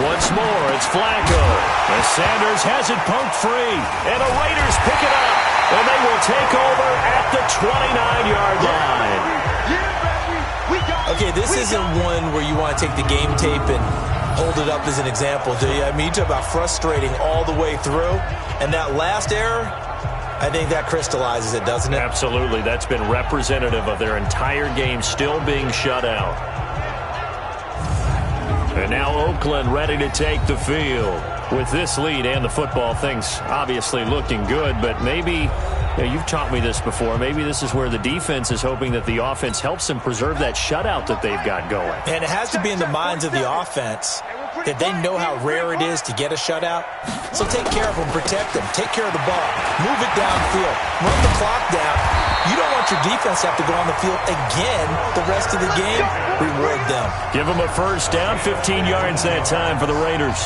Speaker 4: Once more, it's Flacco. As Sanders has it poked free. And the Raiders pick it up. And they will take over at the 29-yard line.
Speaker 5: Okay, this isn't one where you want to take the game tape and hold it up as an example, do you? I mean, you talk about frustrating all the way through. And that last error, I think that crystallizes it, doesn't it?
Speaker 4: Absolutely. That's been representative of their entire game still being shut out. And now Oakland ready to take the field. With this lead and the football, things obviously looking good, but maybe, you've taught me this before, maybe this is where the defense is hoping that the offense helps them preserve that shutout that they've got going.
Speaker 5: And it has to be in the minds of the offense that they know how rare it is to get a shutout. So take care of them, protect them, take care of the ball, move it downfield, run the clock down. You don't want your defense to have to go on the field again the rest of the game. Reward them.
Speaker 4: Give them a first down, 15 yards that time for the Raiders.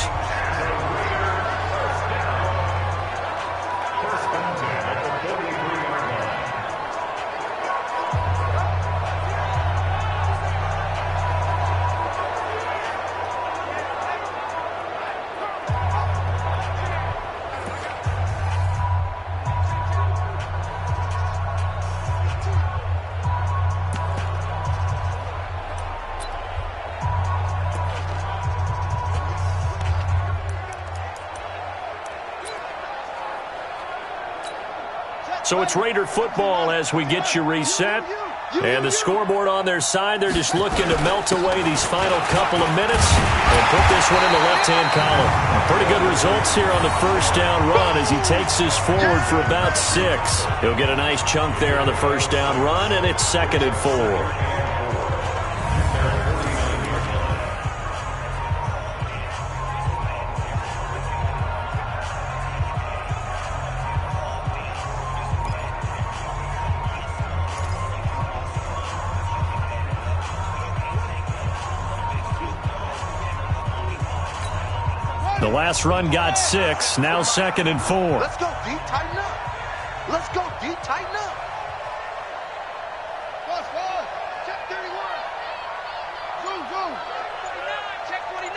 Speaker 4: So it's Raider football as we get you reset. And the scoreboard on their side, they're just looking to melt away these final couple of minutes and put this one in the left-hand column. Pretty good results here on the first down run as he takes this forward for about 6. He'll get a nice chunk there on the first down run, and it's 2nd and 4. The last run got 6, now 2nd and 4.
Speaker 8: Let's go, D, tighten up. Let's go, D, tighten up. Pause, check 31. Zoom. Check 49.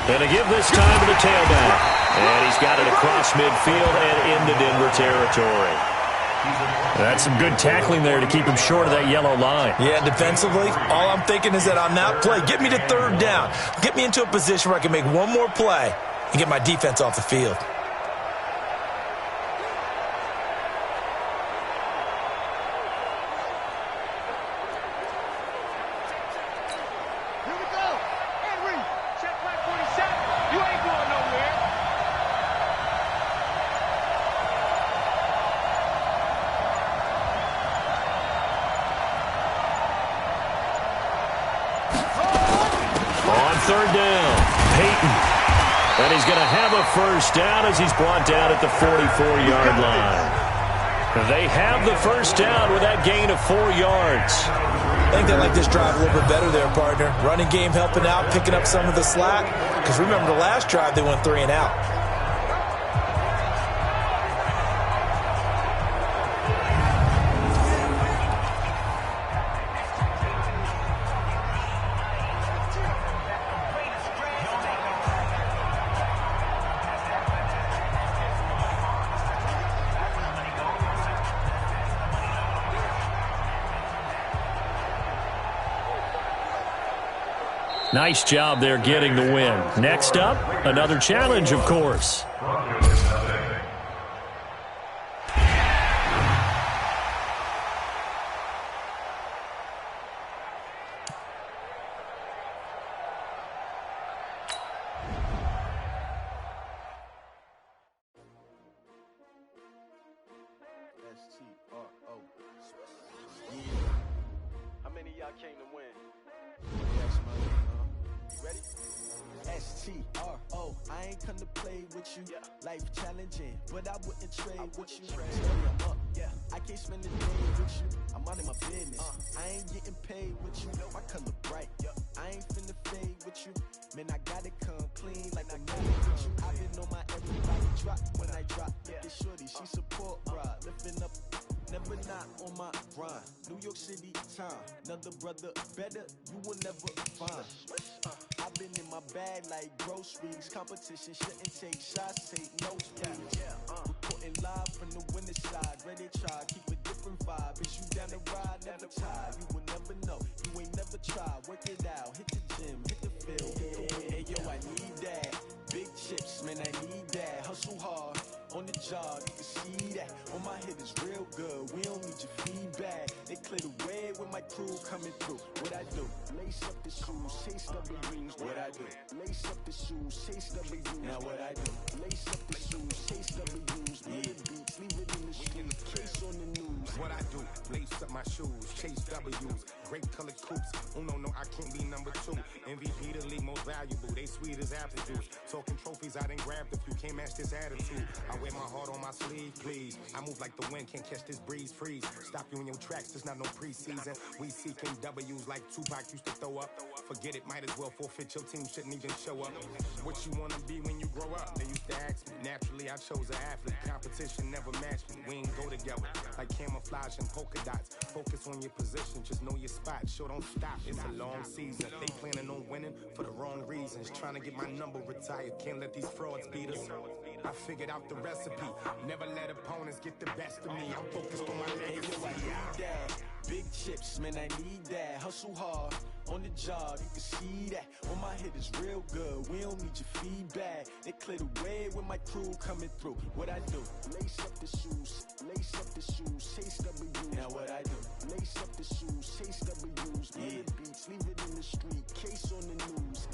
Speaker 4: And to give this time to the tailback. And he's got it across midfield and into Denver territory. That's some good tackling there to keep him short of that yellow line.
Speaker 5: Yeah, defensively, all I'm thinking is that on that play, get me to 3rd down. Get me into a position where I can make one more play and get my defense off the field.
Speaker 8: Here we go. Henry, check back 47. You ain't going nowhere.
Speaker 4: On 3rd down, Peyton. And he's going to have a first down as he's brought down at the 44-yard line. They have the first down with that gain of 4 yards.
Speaker 5: I think they like this drive a little bit better there, partner. Running game helping out, picking up some of the slack. Because remember the last drive, they went 3 and out.
Speaker 4: Nice job there getting the win. Next up, another challenge, of course.
Speaker 1: came to win. Yes, man. You ready? S-T-R-O, I ain't come to play with you. Yeah. Life challenging, but I wouldn't trade with you. I'm up, yeah. I can't spend the day with you. I'm out of my business. I ain't getting paid with you. My color bright. I ain't finna fade with you. Man, I gotta come clean like I'm made with you. I've been on my everybody drop when I drop. Look at shorty, she support ride. Lifting up, never not on my grind. New York City time, another brother better, you will never find. I've been in my bag like groceries. Competition shouldn't take shots, take notes, reporting live from the winner side. Ready to try, keep a different vibe. Is you down the ride, never tired. You will never know, you ain't never tried. Work it out, hit the gym, hit the field. Hey, yo, I need that. Big chips, man, I need that. Hustle hard, on the job, you can see that. On my head is real good, we don't need your feedback. They clear the way with my crew coming through. What I do? Lace up the shoes, chase W's. What I do? Lace up the shoes, chase W's. Now what I do? Lace up the shoes, chase W's. Yeah, beats, leave it in the street, case on the news.
Speaker 2: What I do? Lace up my shoes, chase W's. Great colored coops. Uno, no, I can't be number 2. MVP, the league most valuable. They sweet as apple juice. Talking trophies, I didn't grab the few. Can't match this attitude. I wear my heart on my sleeve, please. I move like the wind, can't catch this breeze, freeze. Stop you in your tracks, there's not no preseason. We seeking W's like Tupac used to throw up. Forget it, might as well forfeit. Your team shouldn't even show up. What you wanna be when you grow up? They used to ask me. Naturally, I chose an athlete. Competition never matched me. We ain't go together like camouflage and polka dots. Focus on your position, just know your spot. Show don't stop, it's a long season. They planning on winning for the wrong reasons. Trying to get my number retired, can't let these frauds beat us. I figured out the recipe. Never let opponents get the best of me. I'm focused on my legacy.
Speaker 1: I need that. Big chips, man, I need that. Hustle hard, on the job, you can see that. On my head is real good, we don't need your feedback. They clear the way with my crew coming through. What I do? Lace up the shoes, chase W's. Now what I do? Lace up the shoes, chase W's. Yeah, beats, leave it in the street, case on the news.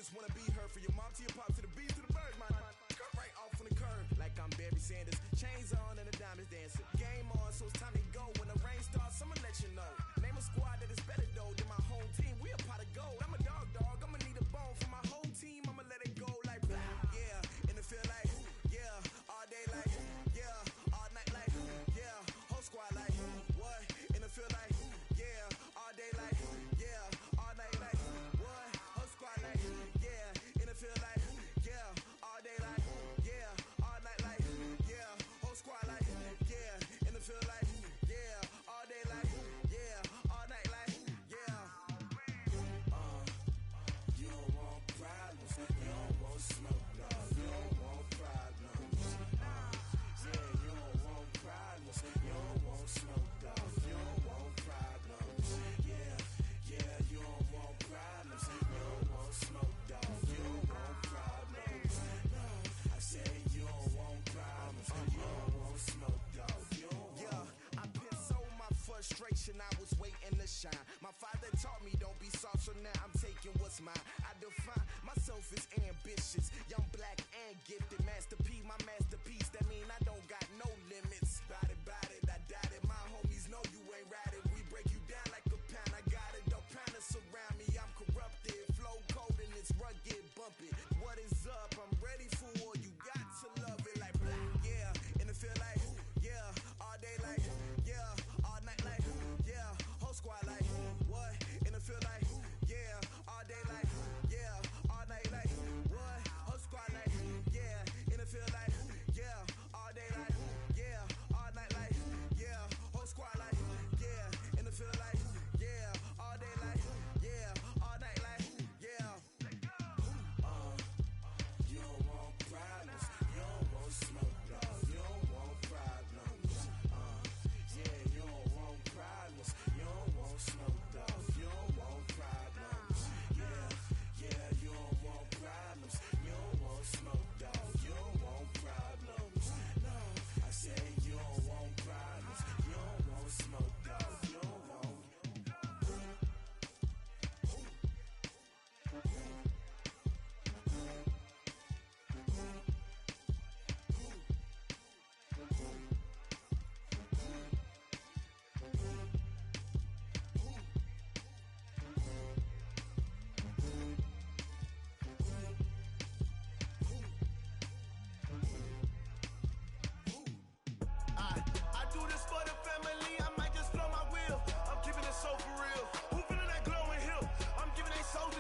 Speaker 9: just wanna be her. From your mom to your pop to the beat to the birds, man. Cut right off on the curb like I'm Barry Sanders. Chains on and the diamonds dancing. Game on, so it's time to go. When the rain starts, I'ma let you know. Name a squad that is better though than my home team. We a pot of gold. I'm a dog. I'ma need a bone for my whole team. I'ma let it go like blah. Yeah, and it feel like yeah, all day like yeah, all night like yeah, whole squad like what? And it feel like yeah, all day like yeah, all night like what? Whole squad like yeah, and it feel like yeah, all day like yeah, all night like yeah, whole squad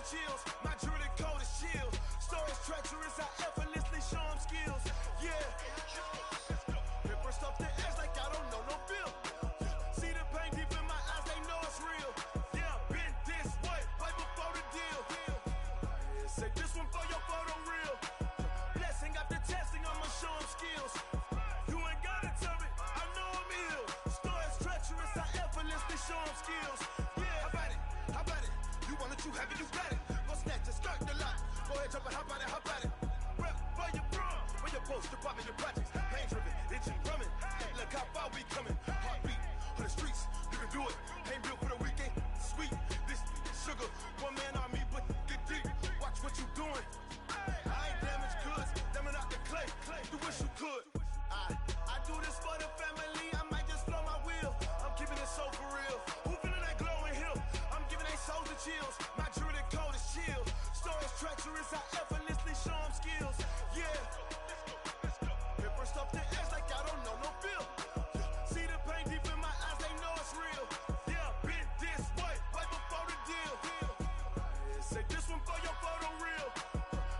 Speaker 9: chills. My jewelry code is chill. Stories treacherous, I effortlessly show them skills. Yeah. Paper stuff the edge like I don't know no bill. See the pain deep in my eyes, they know it's real. Yeah, been this way, right before the deal. Say this one for your photo reel. Blessing after testing, I'ma show them skills. You ain't gotta tell me, I know I'm ill. Stories treacherous, I effortlessly show them skills. Yeah, how about it? How about it? You want it, you have it, you got it. Go snatch it, skirt the lot. Go ahead, jump it, how about it? How about it? Rep for your bro, for your post, your pop, and your projects. Pain driven, itchy, drumming. Look how far we coming. Heartbeat on the streets, you can do it. Ain't built for the weekend. Sweet, this sugar, one man army, but get deep. Watch what you doing. I ain't damaged goods, damn it out the clay. You wish you could. I do this for the family. I might just blow my wheel. I'm keeping it so for real. Who feeling that glowing hill? I'm giving they souls the chills. My jewelry code is chill. Stories treacherous, I effortlessly show them skills. Yeah. Paper stuff the edge like I don't know no bill. See the pain deep in my eyes, they know it's real. Yeah, been this way, right before the deal. Say this one for your photo reel.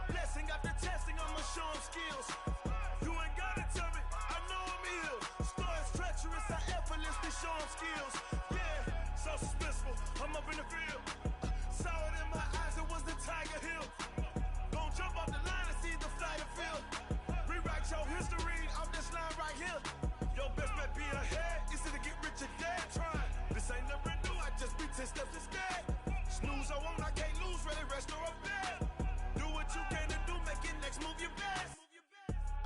Speaker 9: Blessing after testing, I'ma show them skills. You ain't gotta tell me, I know I'm ill. Stories treacherous, I effortlessly show them skills. Yeah, so suspenseful, I'm up in the field. Saw it in my eyes, it was the Tiger Hill. Gon' jump off the line and see the flight of field. Rewrite your history off this line right here. Your best bet be ahead, easy to get rich or dead trying. This ain't never new, I just be 10 steps instead. Snooze I won't, I can't lose, ready, rest or a bed. Do what you can to do, make it next move your best.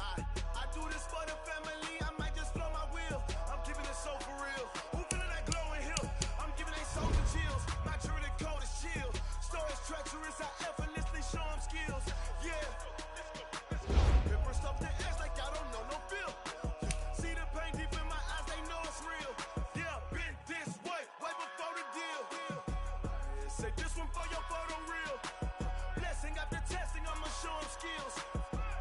Speaker 9: I do this for the family, I might just blow my wheel. I'm keeping it so for real. Who feeling that glowing hill? I'm giving they souls the chills. My jewelry code is chill. Stories treacherous, I effortlessly show them skills. Yeah. Paper stuff the edge like I don't know no bill. See the pain deep in my eyes, they know it's real. Yeah, been this way, way before the deal. Say this one for your photo reel. Blessing after testing, I'ma show them skills.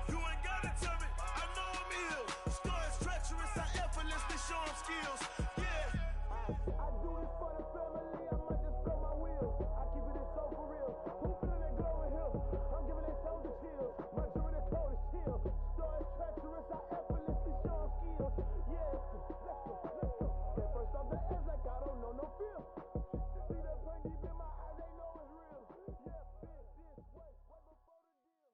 Speaker 9: You ain't gotta tell me, I know I'm ill. Stories treacherous, I effortlessly show them skills. Yeah. I do this for the family, I might just blow my wheel. I keep it so for real. Who feeling that glowing hill? I'm giving they souls the chills. My jewelry code is chill. Stories treacherous, I effortlessly show them skills. Yeah, let's go. Get first off the edge like I don't know no feel. See that pain deep in my eyes, they know it's real. Yeah, been this way, right before the deal.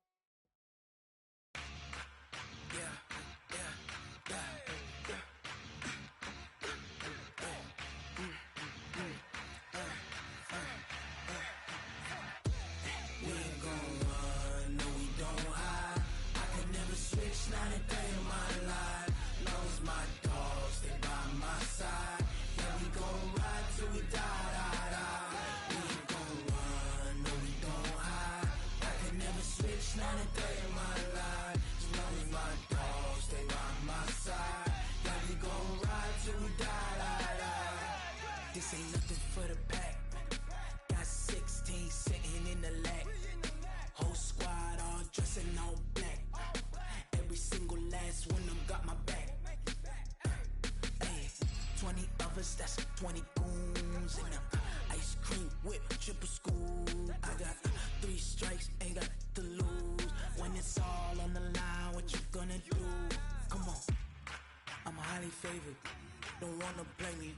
Speaker 10: We ain't gon' run, no we don't hide. I can never switch, not a day in my life. Long as my dogs stay by my side. Yeah, we gon' ride till we die, die, die. We ain't gon' run, no we don't hide. I can never switch, not a day in my life. As long as my dogs stay by my side. Yeah, we gon' ride till we die, die, die. This ain't nothing for the pack. Got 16 sitting in the lag. Whole squad all dressed in all black. Every single last one of them got my back. Hey, 20 of us, that's 20 goons. And ice cream whip, triple school. I got 3 strikes, ain't got to lose. When it's all on the line, what you gonna do? Come on, I'm highly favored. Don't wanna play me,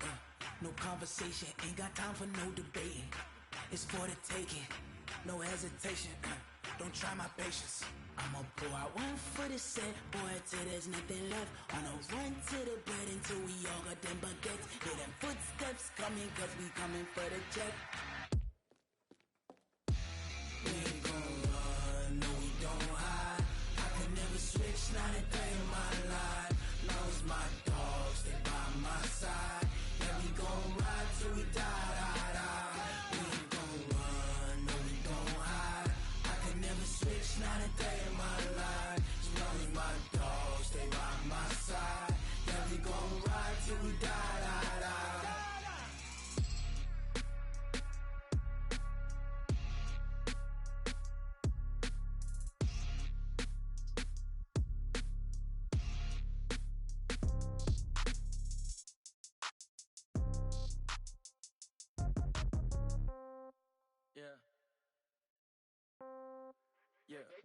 Speaker 10: no conversation, ain't got time for no debating. It's for the taking, no hesitation. Don't try my patience. I'ma pour out one for the set, boy, till there's nothing left. On a run to the bed until we all got them baguettes. Hear them footsteps coming, cause we coming for the check. We ain't gon' run, no we don't hide. I can never switch, not a day in my life. Long as my dogs stay by my side. Yeah, we gon' ride till we die, die, die. We ain't gon' run, no we don't hide. I can never switch, not a day in my life. As long as my dogs stay by my side. Yeah, we gon' ride till we die, die, die.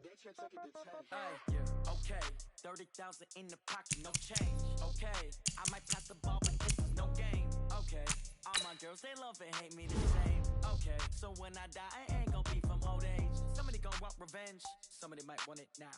Speaker 10: Hey, okay, 30,000 in the pocket, no change. Okay, I might pass the ball, but this is no game. Okay, all my girls, they love and hate me the same. Okay, so when I die, I ain't gonna be from old age. Somebody gon' want revenge, somebody might want it now.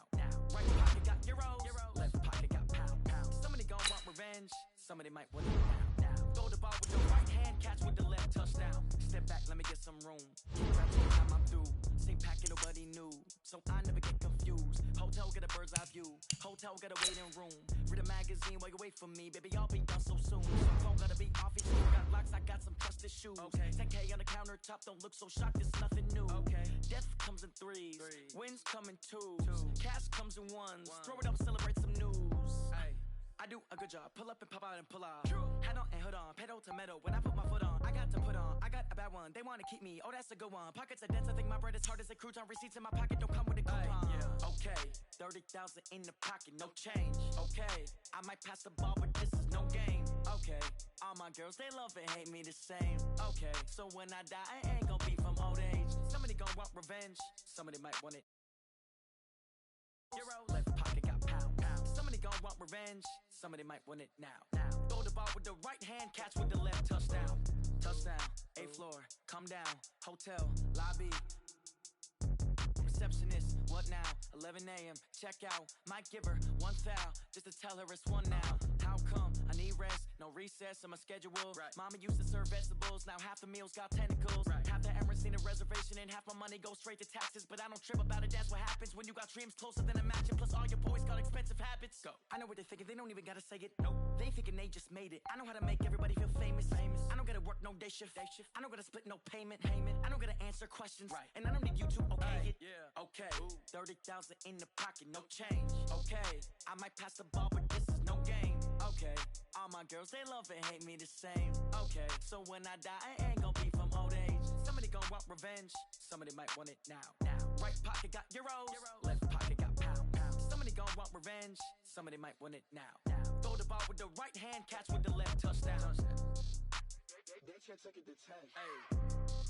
Speaker 10: Right pocket got euros, left pocket got pound. Somebody gon' want revenge, somebody might want it now. Throw the ball with the right hand, catch with the left, touchdown. Step back, let me get some room. Time I'm through, same packet, nobody knew, so I never get confused. Hotel get a bird's eye view, hotel get a waiting room. Read a magazine while you wait for me, baby, I'll be done so soon. Phone gotta be off, each got locks, I got some trusted shoes. Okay. 10K on the countertop, don't look so shocked, it's nothing new. Okay. Death comes in threes, wins come in twos, cash comes in ones. Throw it up, celebrate some news. Ay. I do a good job, pull up and pop out and pull off. Hat on and hood on, pedal to metal. When I put my foot on, I got to put on. I got a bad one, they wanna keep me, oh that's a good one. Pockets are dense, I think my bread is hard as a crouton. Receipts in my pocket don't come with a coupon. Okay, 30,000 in the pocket, no change. Okay, I might pass the ball, but this is no game. Okay, all my girls, they love and hate me the same. Okay, so when I die, I ain't gonna be from old age. Somebody gon' want revenge, somebody might want it. Euro, left pocket got pound. Somebody gon' want revenge, somebody might want it now. Throw the ball with the right hand, catch with the left, touchdown. Touchdown, 8th floor, come down, hotel, lobby. Receptionist, what now? 11 a.m., check out. Might give her one foul, just to tell her it's one now. How come? I need rest, no recess in my schedule. Right. Mama used to serve vegetables, now half the meals got tentacles. Right. Half the Emirates need a reservation and half my money goes straight to taxes. But I don't trip about it, that's what happens when you got dreams closer than a matching. Plus all your boys got expensive habits. Go. I know what they're thinking, they don't even gotta say it. Nope. They thinking they just made it. I know how to make everybody feel famous. I don't gotta work no day shift. I don't gotta split no payment. I don't gotta answer questions. Right. And I don't need you to okay it. Yeah. Okay, 30,000 in the pocket, no change. Okay, I might pass the ball, but this is no game. Okay, all my girls, they love and hate me the same. Okay, so when I die, I ain't gonna be from old age. Somebody gon' want revenge, somebody might want it now. Right pocket got euros, left pocket got pound. Somebody gon' want revenge, somebody might want it now. Throw the ball with the right hand, catch with the left, touchdown.
Speaker 9: They can't take it to 10.
Speaker 10: Hey.